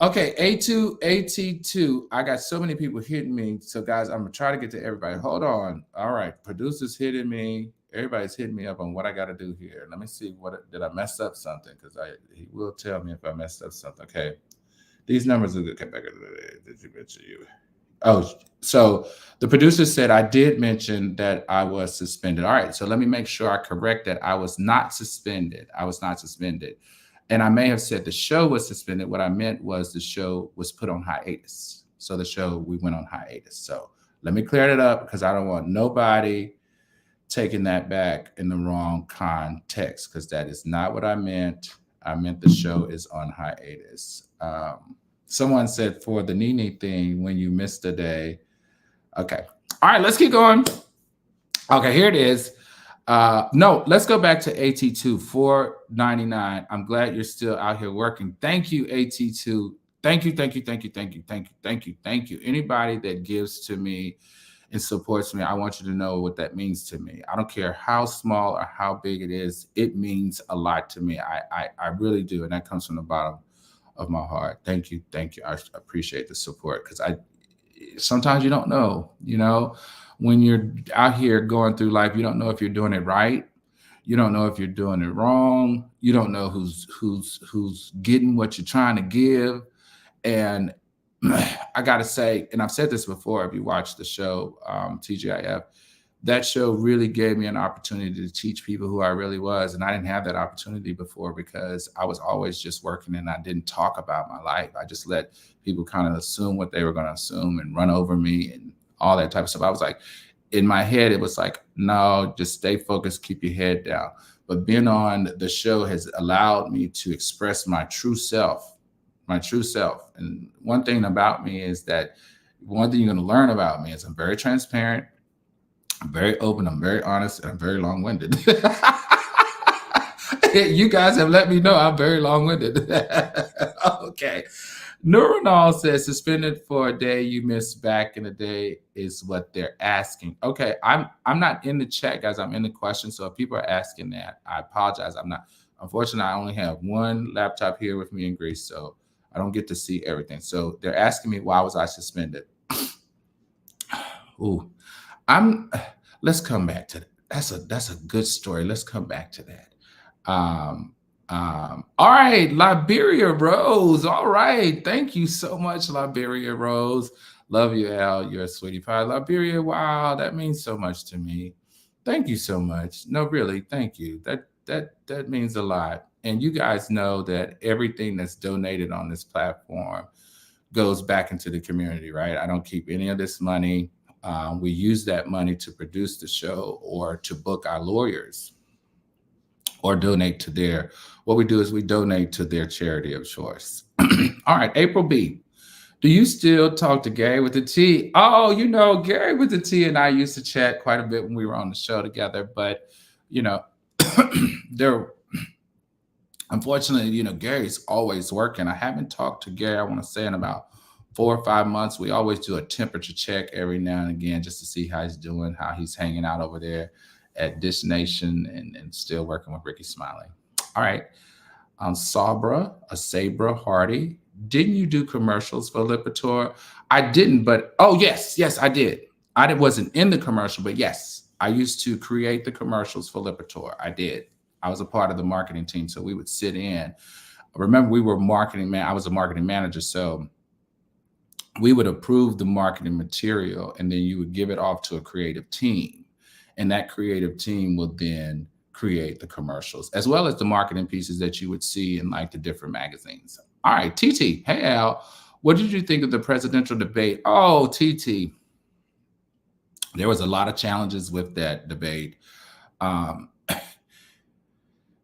AT2. I got so many people hitting me. So guys, I'm gonna try to get to everybody. Hold on. All right, producers hitting me. Everybody's hitting me up on what I got to do here. Let me see, did I mess up something? Because he will tell me if I messed up something. Okay, these numbers are good. Okay, back. Did you mention you? Oh, so the producer said I did mention that I was suspended. All right, so let me make sure I correct that. I was not suspended. And I may have said the show was suspended. What I meant was the show was put on hiatus. So we went on hiatus. So let me clear it up, because I don't want nobody taking that back in the wrong context, because that is not what I meant. I meant the show is on hiatus. Someone said for the Nene thing, when you missed a day. Okay. All right, let's keep going. Okay, here it is. No, let's go back to AT2, $4.99. I'm glad you're still out here working. Thank you, AT2. Thank you. Anybody that gives to me and supports me, I want you to know what that means to me. I don't care how small or how big it is. It means a lot to me. I really do. And that comes from the bottom of my heart. Thank you. I appreciate the support, because sometimes you don't know, when you're out here going through life, you don't know if you're doing it right. You don't know if you're doing it wrong. You don't know who's getting what you're trying to give. And I got to say, and I've said this before, if you watch the show, TGIF, that show really gave me an opportunity to teach people who I really was. And I didn't have that opportunity before, because I was always just working and I didn't talk about my life. I just let people kind of assume what they were going to assume and run over me and all that type of stuff. I was like, in my head, it was like, no, just stay focused, keep your head down. But being on the show has allowed me to express my true self. And one thing about me is that one thing you're going to learn about me is I'm very transparent, I'm very open, I'm very honest, and I'm very long-winded. You guys have let me know I'm very long-winded. Okay. Neuronal says suspended for a day you missed back in the day is what they're asking. Okay, I'm not in the chat, guys. I'm in the question. So if people are asking that, I apologize. I'm not. Unfortunately, I only have one laptop here with me in Greece, so I don't get to see everything. So they're asking me, why was I suspended? Ooh, let's come back to that. That's a good story. Let's come back to that. All right, Liberia Rose. All right. Thank you so much, Liberia Rose. Love you, Al. You're a sweetie pie. Liberia, wow, that means so much to me. Thank you so much. No, really, thank you. That means a lot. And you guys know that everything that's donated on this platform goes back into the community, right? I don't keep any of this money. We use that money to produce the show or to book our lawyers or donate to their, what we do is we donate to their charity of choice. All right, April B. Do you still talk to Gary with the T? Oh, Gary with the T and I used to chat quite a bit when we were on the show together, but you know, there, unfortunately, Gary's always working. I haven't talked to Gary, I want to say, in about 4 or 5 months. We always do a temperature check every now and again just to see how he's doing, how he's hanging out over there at Dish Nation and still working with Ricky Smiley. All right. Sabra Hardy. Didn't you do commercials for Lipitor? I didn't, but yes, I did. Wasn't in the commercial, but yes, I used to create the commercials for Lipitor. I did. I was a part of the marketing team, so we would sit in. Remember, we were marketing man. I was a marketing manager, so we would approve the marketing material, and then you would give it off to a creative team, and that creative team will then create the commercials as well as the marketing pieces that you would see in like the different magazines. All right, TT. Hey, Al. What did you think of the presidential debate? Oh, TT. There was a lot of challenges with that debate.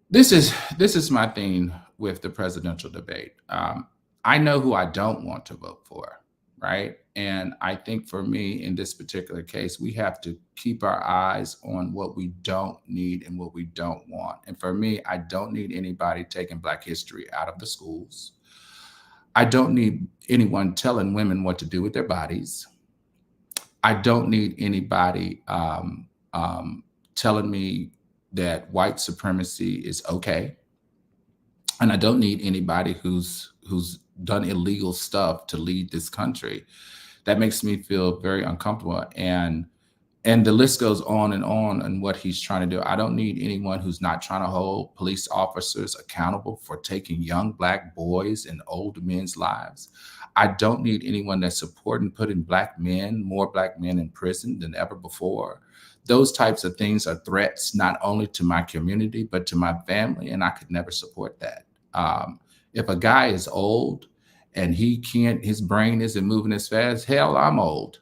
This is my thing with the presidential debate. I know who I don't want to vote for, right? And I think for me, in this particular case, we have to keep our eyes on what we don't need and what we don't want. And for me, I don't need anybody taking Black history out of the schools. I don't need anyone telling women what to do with their bodies. I don't need anybody telling me that white supremacy is okay. And I don't need anybody who's done illegal stuff to lead this country. That makes me feel very uncomfortable. And the list goes on what he's trying to do. I don't need anyone who's not trying to hold police officers accountable for taking young Black boys and old men's lives. I don't need anyone that's supporting putting more Black men in prison than ever before. Those types of things are threats not only to my community, but to my family, and I could never support that. If a guy is old and his brain isn't moving as fast, hell, I'm old.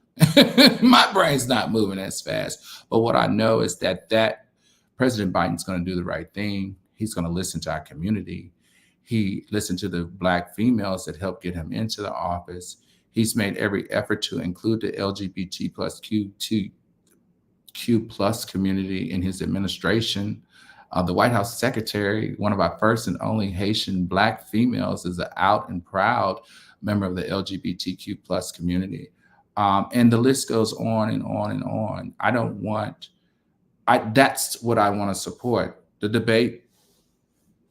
My brain's not moving as fast. But what I know is that President Biden's going to do the right thing. He's going to listen to our community. He listened to the Black females that helped get him into the office. He's made every effort to include the LGBT plus Q plus community in his administration. The White House secretary, one of our first and only Haitian Black females, is an out and proud member of the LGBTQ plus community. And the list goes on and on and on. That's what I want to support. The debate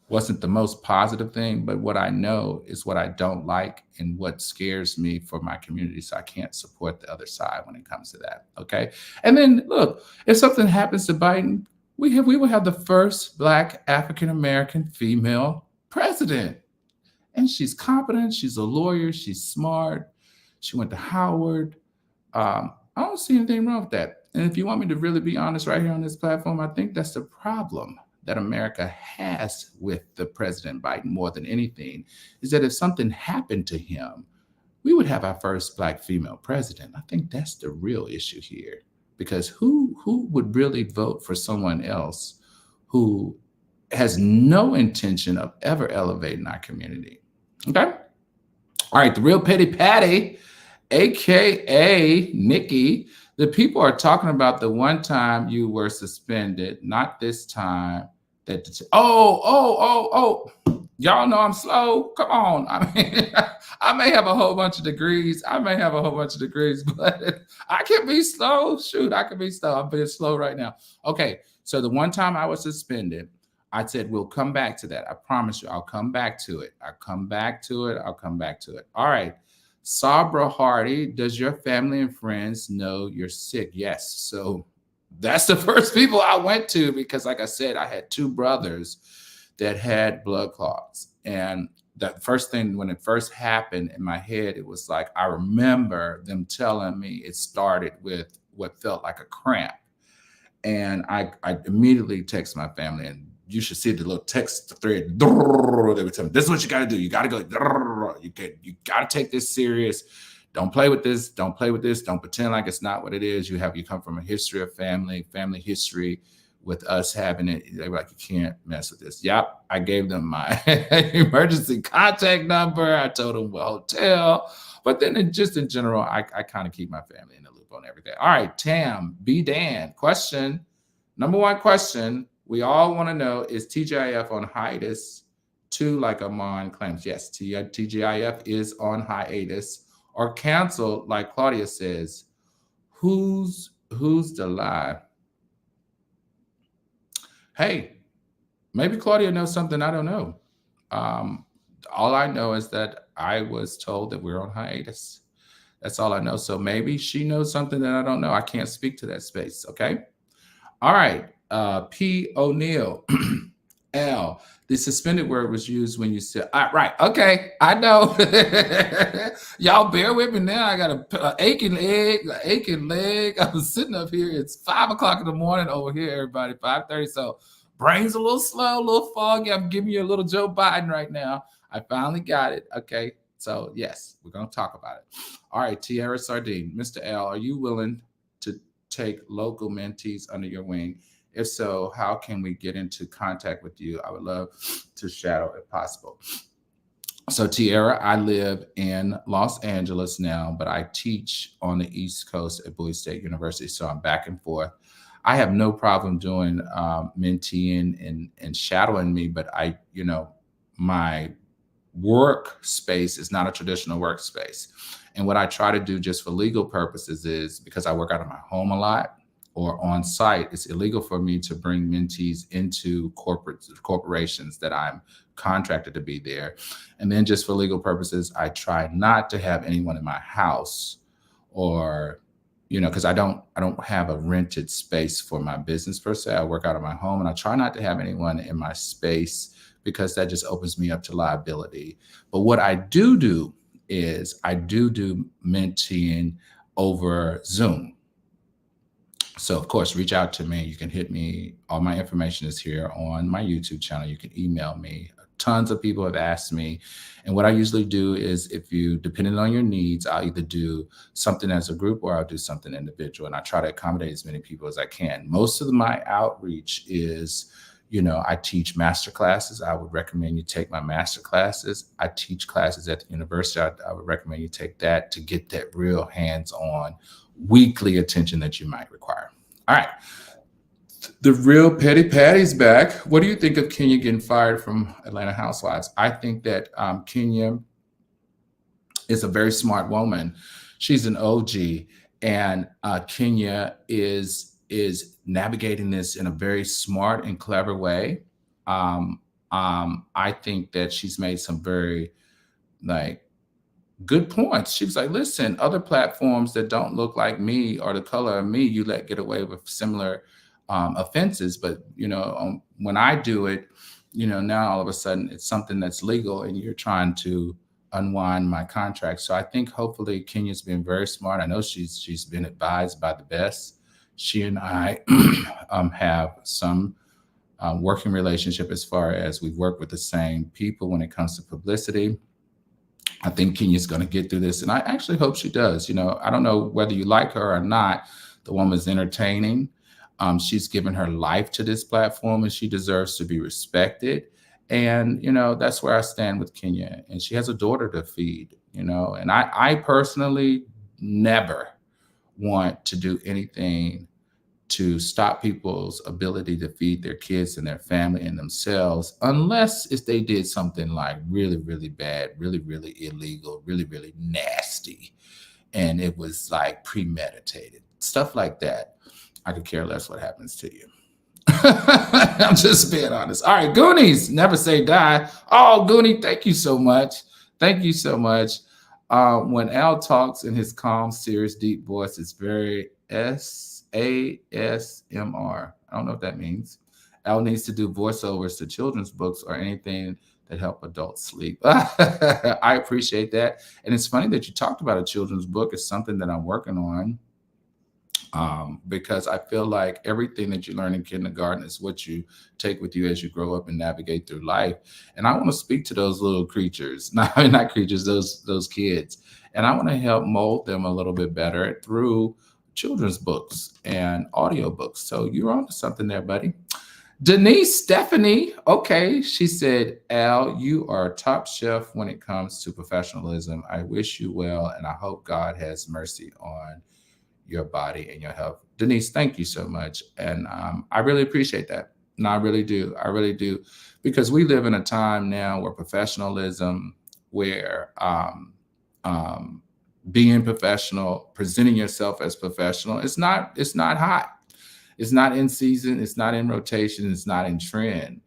wasn't the most positive thing, but what I know is what I don't like and what scares me for my community. So I can't support the other side when it comes to that. Okay. And then look, if something happens to Biden, we will have the first Black African-American female president. And she's competent. She's a lawyer. She's smart. She went to Howard. I don't see anything wrong with that. And if you want me to really be honest right here on this platform, I think that's the problem that America has with the President Biden more than anything, is that if something happened to him, we would have our first Black female president. I think that's the real issue here, because who would really vote for someone else who has no intention of ever elevating our community? Okay. All right. The Real Petty Patty, AKA Nikki. The people are talking about the one time you were suspended, not this time. Y'all know I'm slow. Come on. I mean, I may have a whole bunch of degrees. But I can be slow. Shoot, I can be slow. I'm being slow right now. Okay. So the one time I was suspended, I said, we'll come back to that. I promise you, I'll come back to it. I'll come back to it. All right. Sabra Hardy, does your family and friends know you're sick? Yes. So that's the first people I went to, because like I said, I had two brothers that had blood clots. And that first thing, when it first happened in my head, it was like, I remember them telling me it started with what felt like a cramp. And I immediately text my family, and you should see the little text thread. They would tell me, this is what you got to do. You got to go. You got to take this serious. Don't play with this. Don't play with this. Don't pretend like it's not what it is. You come from a history of family history with us having it. They were like, you can't mess with this. Yep. I gave them my emergency contact number. I told them what hotel. But then just in general, I kind of keep my family in the loop on everything. All right, Tam, B. Dan, question. Number one question we all want to know, is TGIF on hiatus too, like Amon claims? Yes, TGIF is on hiatus or canceled, like Claudia says. Who's the lie? Hey, maybe Claudia knows something I don't know. All I know is that I was told that we're on hiatus. That's all I know. So maybe she knows something that I don't know. I can't speak to that space. Okay. All right. P. O'Neill. L. The suspended word was used when you said, right. Okay. I know. Y'all bear with me now. I got a aching leg. I was sitting up here. It's 5 o'clock in the morning over here, everybody. 5:30. So brain's a little slow, a little foggy. I'm giving you a little Joe Biden right now. I finally got it. Okay. So yes, we're going to talk about it. All right. Tierra Sardine. Mr. L, are you willing to take local mentees under your wing? If so, how can we get into contact with you? I would love to shadow if possible. So Tierra, I live in Los Angeles now, but I teach on the East Coast at Bowie State University. So I'm back and forth. I have no problem doing menteeing and shadowing me, but my workspace is not a traditional workspace. And what I try to do just for legal purposes is, because I work out of my home a lot or on site, it's illegal for me to bring mentees into corporations that I'm contracted to be there. And then just for legal purposes, I try not to have anyone in my house, or because I don't have a rented space for my business per se. I work out of my home, and I try not to have anyone in my space because that just opens me up to liability. But what I do is I do menteeing over Zoom. So of course, reach out to me. You can hit me. All my information is here on my YouTube channel. You can email me. Tons of people have asked me. And what I usually do is, depending on your needs, I'll either do something as a group or I'll do something individual. And I try to accommodate as many people as I can. Most of my outreach is, I teach master classes. I would recommend you take my master classes. I teach classes at the university. I would recommend you take that to get that real hands-on weekly attention that you might require. All right. The real Petty Patty's back. What do you think of Kenya getting fired from Atlanta Housewives? I think that Kenya is a very smart woman. She's an OG, and Kenya is navigating this in a very smart and clever way. I think that she's made some very good points. She was like, listen, other platforms that don't look like me or the color of me, you let get away with similar offenses. But, when I do it, now all of a sudden it's something that's legal and you're trying to unwind my contract. So I think hopefully Kenya's been very smart. I know she's been advised by the best. She and I have some working relationship as far as we've worked with the same people when it comes to publicity. I think Kenya's going to get through this, and I actually hope she does. I don't know whether you like her or not. The woman's entertaining. She's given her life to this platform, and she deserves to be respected. And, that's where I stand with Kenya. And she has a daughter to feed, and I personally never want to do anything to stop people's ability to feed their kids and their family and themselves, unless if they did something like really, really bad, really, really illegal, really, really nasty, and it was like premeditated, stuff like that. I could care less what happens to you. I'm just being honest. All right, Goonies, never say die. Oh, Goonie, thank you so much. Thank you so much. When Al talks in his calm, serious, deep voice, it's very ASMR. I don't know what that means. Al needs to do voiceovers to children's books or anything that help adults sleep. I appreciate that. And it's funny that you talked about a children's book. It's something that I'm working on, because I feel like everything that you learn in kindergarten is what you take with you as you grow up and navigate through life. And I want to speak to those little creatures, not creatures, those kids, and I want to help mold them a little bit better through children's books and audiobooks. So you're on to something there, buddy. Denise Stephanie, okay, she said, Al, you are top chef when it comes to professionalism. I wish you well, and I hope God has mercy on your body and your health. Denise, thank you so much. And I really appreciate that. No, I really do. I really do. Because we live in a time now where professionalism, where being professional, presenting yourself as professional, it's not hot. It's not in season. It's not in rotation. It's not in trend.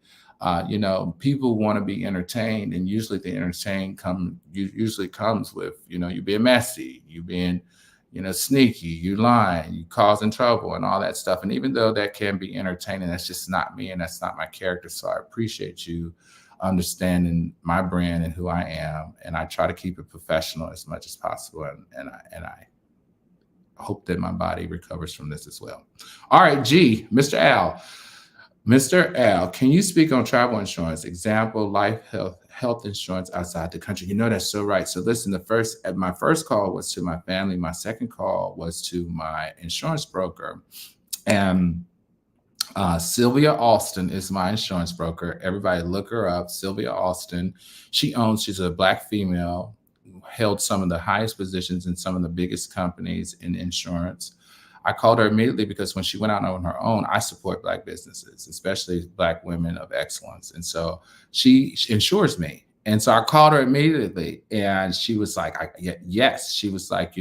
People want to be entertained, and usually the usually comes with, you being messy, you being, sneaky, you lying, you causing trouble and all that stuff. And even though that can be entertaining, that's just not me and that's not my character. So I appreciate you understanding my brand and who I am. And I try to keep it professional as much as possible. And I hope that my body recovers from this as well. All right, Mr. Al. Mr. Al, can you speak on travel insurance? Example, life, health insurance outside the country. That's so right. So listen, my first call was to my family. My second call was to my insurance broker. And Sylvia Alston is my insurance broker. Everybody look her up, Sylvia Alston. She's a Black female, held some of the highest positions in some of the biggest companies in insurance. I called her immediately because when she went out on her own, I support Black businesses, especially Black women of excellence. And so she insures me. And so I called her immediately and she was like, yes. She was like,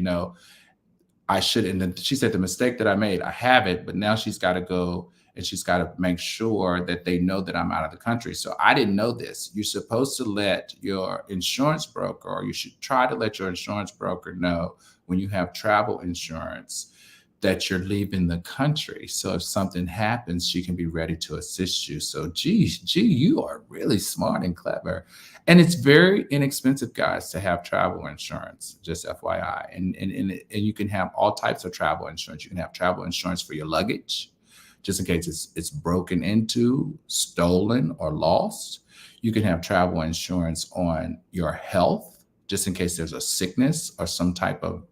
I should. And then she said, the mistake that I made, I have it, but now she's got to go and she's got to make sure that they know that I'm out of the country. So I didn't know this. You're supposed to let your insurance broker, or you should try to let your insurance broker know when you have travel insurance that you're leaving the country. So if something happens, she can be ready to assist you. So you are really smart and clever. And it's very inexpensive, guys, to have travel insurance, just FYI. And you can have all types of travel insurance. You can have travel insurance for your luggage, just in case it's broken into, stolen, or lost. You can have travel insurance on your health, just in case there's a sickness or some type of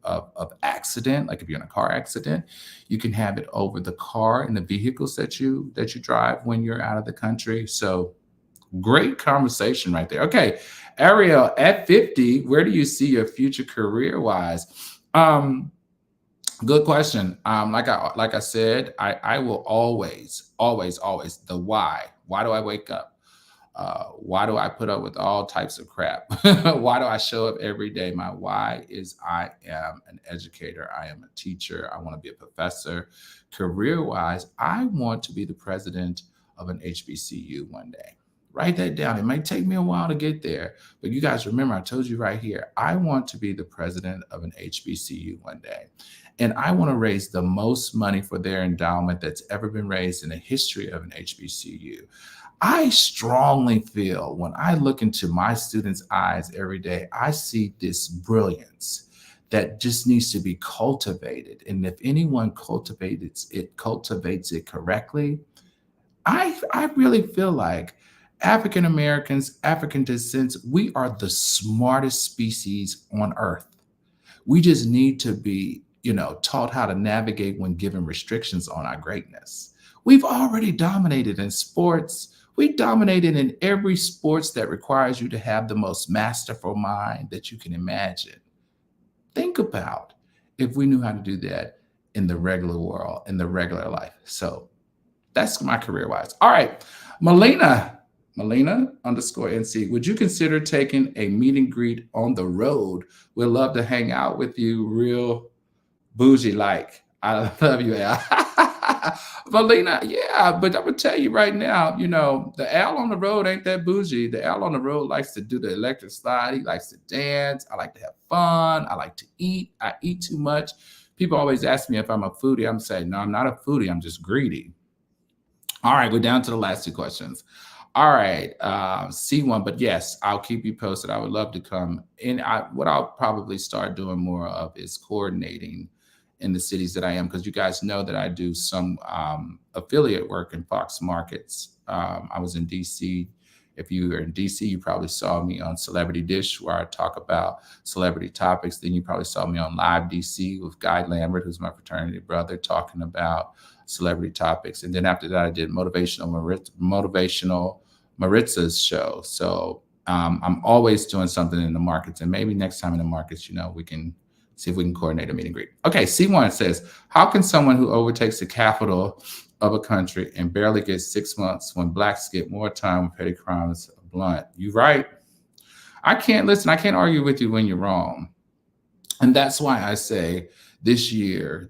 accident, like if you're in a car accident. You can have it over the car and the vehicles that you drive when you're out of the country. So great conversation right there. Okay, Ariel, at 50, where do you see your future career-wise? Good question. Like I said, I will always the why. Why do I wake up? Why do I put up with all types of crap? Why do I show up every day? My why is I am an educator. I am a teacher. I want to be a professor. Career-wise, I want to be the president of an HBCU one day. Write that down. It might take me a while to get there, but you guys remember, I told you right here, I want to be the president of an HBCU one day. And I want to raise the most money for their endowment that's ever been raised in the history of an HBCU. I strongly feel when I look into my students' eyes every day, I see this brilliance that just needs to be cultivated. And if anyone cultivates it correctly, I really feel like African Americans, African descent, we are the smartest species on earth. We just need to be, taught how to navigate when given restrictions on our greatness. We've already dominated in sports. We dominated in every sports that requires you to have the most masterful mind that you can imagine. Think about if we knew how to do that in the regular world, in the regular life. So that's my career-wise. All right, Melina _NC, would you consider taking a meet and greet on the road? We'd love to hang out with you real bougie like. I love you, Al. Melina, yeah, but I'm gonna tell you right now, the Al on the road ain't that bougie. The Al on the road likes to do the electric slide. He likes to dance. I like to have fun. I like to eat. I eat too much. People always ask me if I'm a foodie. I'm saying, no, I'm not a foodie. I'm just greedy. All right, we're down to the last two questions. All right, C1, but yes, I'll keep you posted. I would love to come. And what I'll probably start doing more of is coordinating in the cities that I am, because you guys know that I do some affiliate work in Fox Markets. I was in DC. If you were in DC, you probably saw me on Celebrity Dish, where I talk about celebrity topics. Then you probably saw me on Live DC with Guy Lambert, who's my fraternity brother, talking about celebrity topics. And then after that, I did motivational Maritza's show. So I'm always doing something in the markets, and maybe next time in the markets, we can see if we can coordinate a meet and greet. Okay, C1 says, how can someone who overtakes the capital of a country and barely gets 6 months when blacks get more time with petty crimes blunt? You're right. I can't argue with you when you're wrong. And that's why I say this year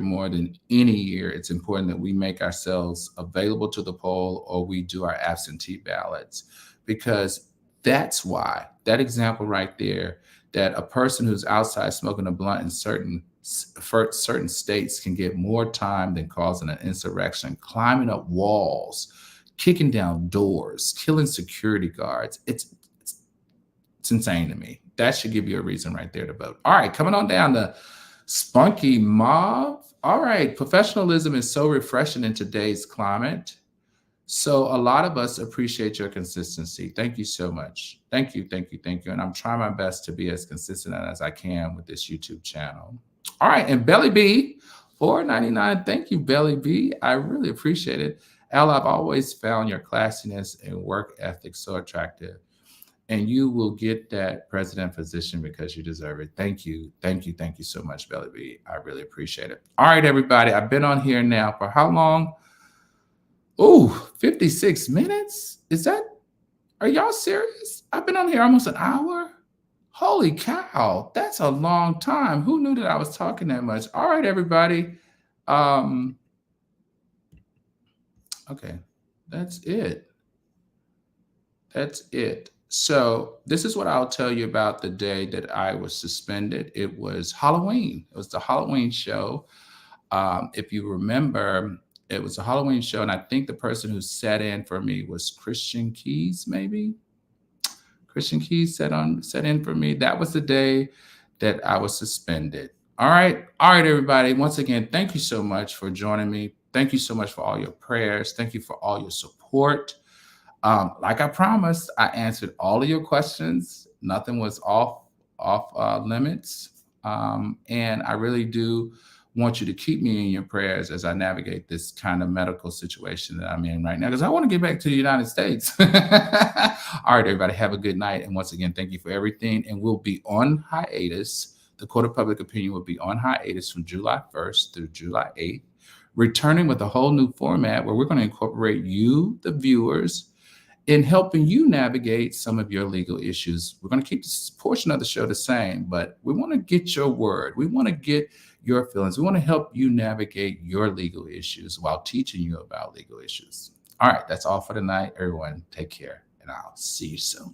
more than any year, it's important that we make ourselves available to the poll, or we do our absentee ballots, because that's why that example right there, that a person who's outside smoking a blunt in certain states can get more time than causing an insurrection, climbing up walls, kicking down doors, killing security guards. It's insane to me. That should give you a reason right there to vote. All right, coming on down to Spunky Mauve. All right, professionalism is so refreshing in today's climate. So a lot of us appreciate your consistency. Thank you so much. Thank you. And I'm trying my best to be as consistent as I can with this YouTube channel. All right, and Belly B, $4.99. Thank you, Belly B. I really appreciate it. Al, I've always found your classiness and work ethic so attractive, and you will get that president position because you deserve it. Thank you so much, Belly B. I really appreciate it. All right, everybody. I've been on here now for how long? Oh, 56 minutes? Are y'all serious? I've been on here almost an hour? Holy cow, that's a long time. Who knew that I was talking that much? All right, everybody. Okay, that's it. So this is what I'll tell you about the day that I was suspended. It was Halloween. It was the Halloween show. If you remember, it was a Halloween show, and I think the person who sat in for me was Christian Keys, maybe. Christian Keys sat in for me. That was the day that I was suspended. All right, everybody. Once again, thank you so much for joining me. Thank you so much for all your prayers. Thank you for all your support. Like I promised, I answered all of your questions. Nothing was off limits. And I really do want you to keep me in your prayers as I navigate this kind of medical situation that I'm in right now, because I want to get back to the United States. All right, everybody, have a good night. And once again, thank you for everything. And we'll be on hiatus. The Court of Public Opinion will be on hiatus from July 1st through July 8th, returning with a whole new format where we're going to incorporate you, the viewers, in helping you navigate some of your legal issues. We're going to keep this portion of the show the same, but we want to get your word. We want to get your feelings. We want to help you navigate your legal issues while teaching you about legal issues. All right, that's all for tonight. Everyone, take care, and I'll see you soon.